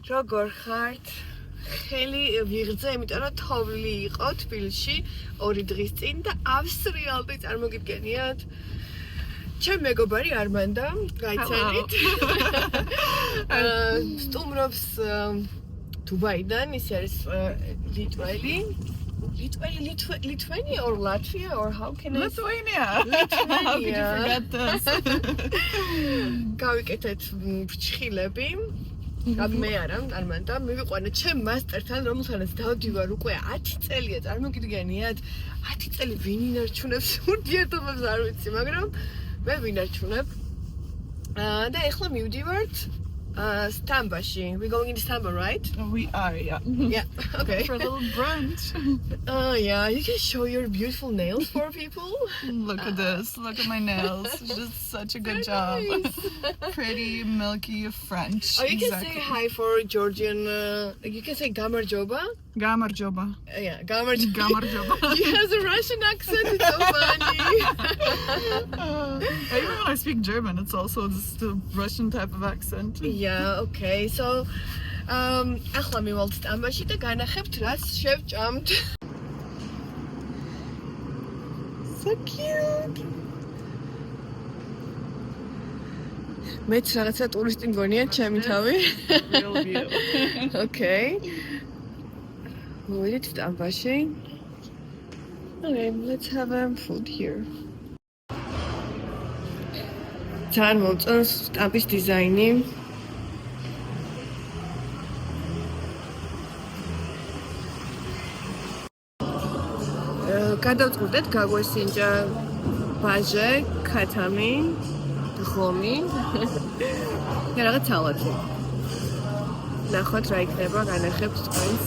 როგორ ხართ? ხელი ვიღძე, იმიტომ რომ თოვლი იყო თბილისში 2 დღის წინ და ავსტრიალდი წარმოგიდგენიათ. ჩემი მეგობარი არმანდა, გაიცანით. სტუმრობს დუბაიდან, ის არის ლიტველი. Lithuania or Latvia or how can I Lithuania. Lithuania. How could you forget this? გავიკეთეთ ფრჩხილები. მე არა, არმანდა, მივიყვანა ჩემ მასტერთან, რომელთანაც დავდივარ უკვე 10 წელია, წარმოგიდგენიათ, 10 წელი ვინ ინარჩუნებს ურთიერთობებს არ ვიცი, მაგრამ მე ვინარჩუნებ. და ეხლა მივდივართ Stambashi. We're going into Stamba, right? We are, yeah. Yeah, okay. For a little brunch. Yeah, you can show your beautiful nails for people. Look at this. Look at my nails. Just such a good job. Nice. Pretty, milky French. Oh, you can say hi for Georgian. You can say Gamarjoba. Gamarjoba. Yeah, Gamarjoba. Gamarjoba. He has a Russian accent. It's so funny. Even when I speak German, it's also just a Russian type of accent. Yeah, okay. So, ახლა მივალთ სტამბაში და განახებთ რაც შევჭამთ. So cute. მეც რაღაცა ტურისტი მგონია ჩემი თავი. Real view. Okay. მოვიდეთ სტამბაში. Okay, let's have food here. ძალიან მომწონს სტამბის დიზაინი. გადავწყვეტეთ გაგვესინჯა ბაჟე, ქათამი, ღომი და რაღაც სალათი. ნახოთ რა იქნება, განახებთ თქვენს.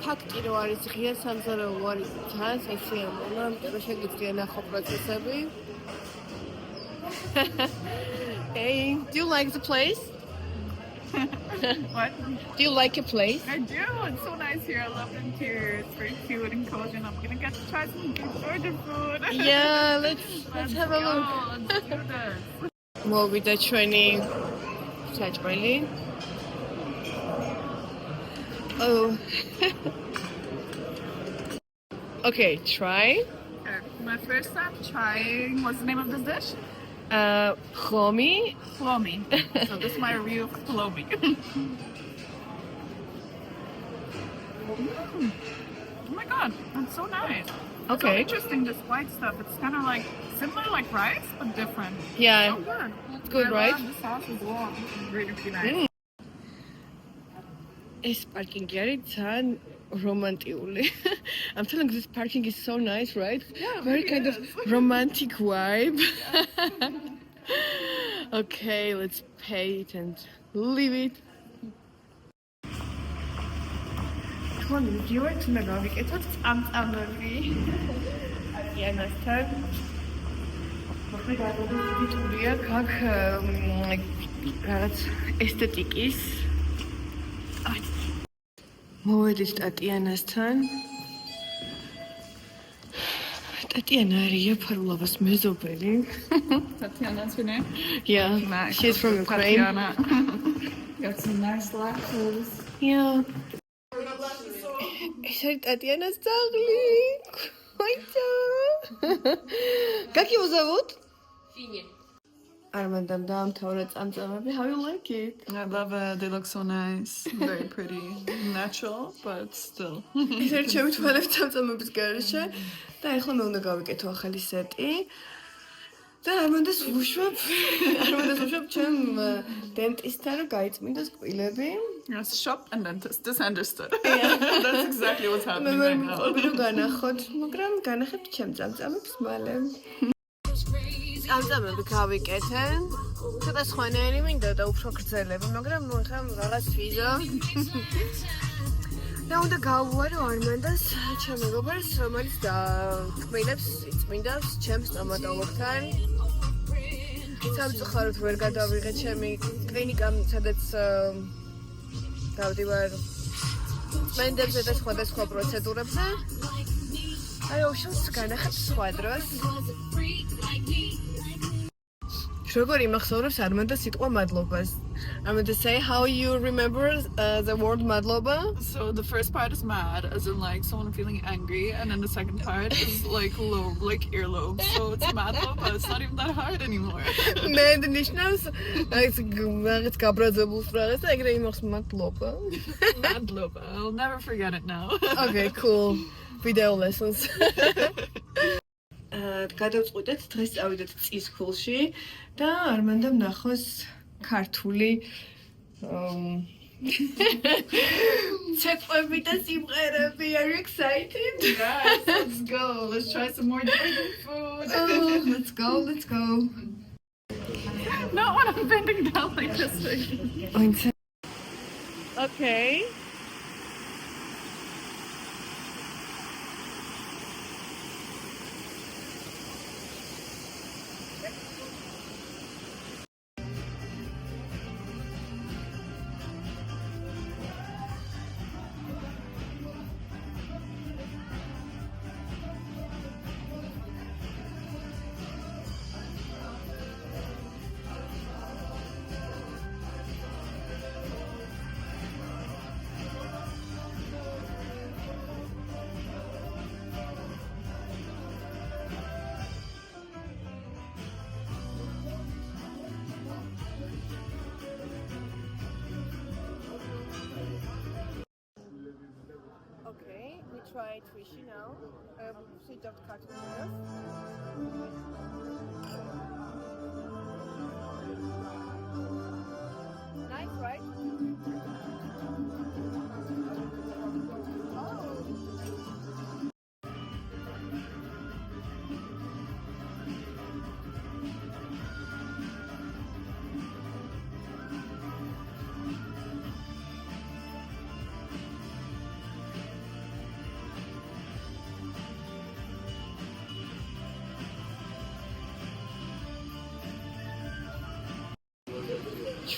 ფაქტი რომ არის ღია სამზარეულო არის ძალიან სასიამოვნო, იმიტომ რომ შეგიძლია ნახო პროცესები. Hey, do you like the place? What? Do you like a place? I do. It's so nice here. I love the interior. It's very cute and cozy. And I'm gonna get to try some good Georgian food. Yeah, let's have a look. Let's do this. მოვიდა ჩვენი საჭმელი. Oh. Okay, try. Okay, my first time trying. What's the name of this dish? Xomi. Flomi. So this is my real flomi. Oh my god, that's so nice. It's so Okay. interesting, this white stuff. It's kind of like similar like rice, but different. Yeah. So good. It's good, I right? love the sauce as well. It's really, really nice. ეს პარკინგი არის ძალიან romantიული. I'm telling you, this parking is so nice, right? Yeah, Very really kind of is. romantic vibe. Okay, let's pay it and leave it. Come on, you are to navigate. I'm ready. Იანასთან. ვიტურია აქ რაღაც ესთეტიკის. მოვედით ტატიანასთან. ტატიანა არის იაფარულობას მეზობელი. Tatiana's her name? Yeah, Nice. she's from Ukraine. Tatiana. Got some nice lactose. Yeah. ეს არის ტატიანას ძაღლი. Ой-ё. Как его зовут? Финя. Არმანდამ დაამთავრა წამწამები. How you like it? I love it. They look so nice. Very pretty. Natural, but still. ეს არის ჩემი თვალებს წამწამების გარეშე და ახლა მე უნდა გავიკეთო ახალი სეტი. და არმანდას ვუშვებ ჩემ დენტისტთან რომ გაიწმინდოს კბილები. Yes, shop and dentist. This understood. Yeah. That's exactly what's მე happening ვერ right now. მყოფი რომ განახოთ, მაგრამ განახებთ ჩემ წამწამებს მალე. წამწამები გავიკეთენ. ცოტა სხვანაირი მინდა და უფრო გრძელები, მაგრამ ნუ ხა რაღაც ვიზო. და უნდა გავუვარო არმანდას ჩემ მეგობარს, რომელიც კბილებს იწმინდავს ჩემ სტომატოლოგთან. სამწუხაროდ ვერ გადავიღე ჩემი კლინიკამ, სადაც დავდივარ მენდებზე და სხვადასხვა პროცედურებზე. აი, უშუალოდ განახებ სხვა დროს. როგორ იმახსოვრებს არმანდა სიტყვა მადლობას? I'm going to say how you remember the word madloba. So the first part is mad, as in like someone feeling angry, and then the second part is like lobe, like earlobe. So it's madloba, but it's not even that hard anymore. Mad ნიშნავს ეს რაღაც გაბრაზებულს რაღაც და ეგრე იმახს madloba. Madloba. I'll never forget it now. Okay, cool. Video lessons. გადავწყვიტეთ დღეს წავიდეთ წისქულში და არმანდამ ნახოს ქართული ცეკვები და სიმღერები. Are you excited? Yes, let's go. Let's try some more Jordan food. Oh, let's go. Not when I'm bending down like this. Okay. Okay, we tried fishy now. Switch off cartoon. Nice, right?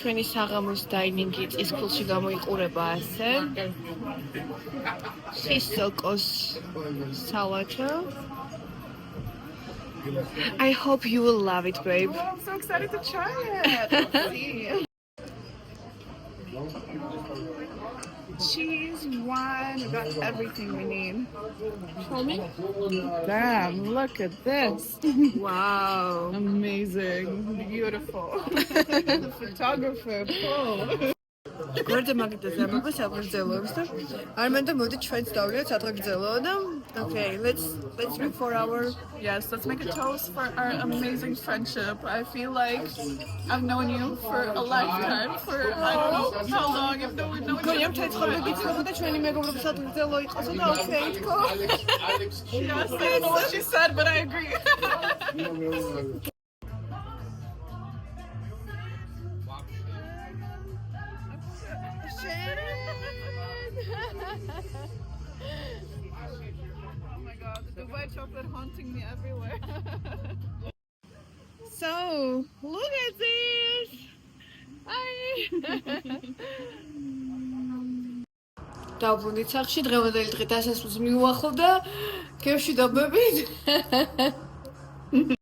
ჩვენი საღამოს დაინინგი წისქულში გამოიყურება ასე. სისოკოს სალათა. I hope you will love it, babe. Oh, I'm so excited to try it. Let's see. Cheese, wine, we got everything we need. Show me. Damn, look at this. Wow. Amazing. Beautiful. The photographer. Cool. გვერდზე მაგიტეს ამბობა საბრძოლოებს და არმანდო მოდი ჩვენც დავლიოთ სადღეგრძელო და okay, let's drink for our Yes, let's make a toast for our amazing friendship. I feel like I've known you for a lifetime, for I don't know how long. I've known each გონიამ other. თეცხობი გიცნობა და ჩვენი მეგობრობა სადღეგრძელო იყოსო და okay თქო. Yes, I don't know what she said, but I agree. Oh my god, the Dubai chocolate haunting me everywhere. So, look at this. Hi. დავბრუნდით სახლში, დღევანდელი დღე დასასრულს მიუახლოვდა. გემშვიდობებით.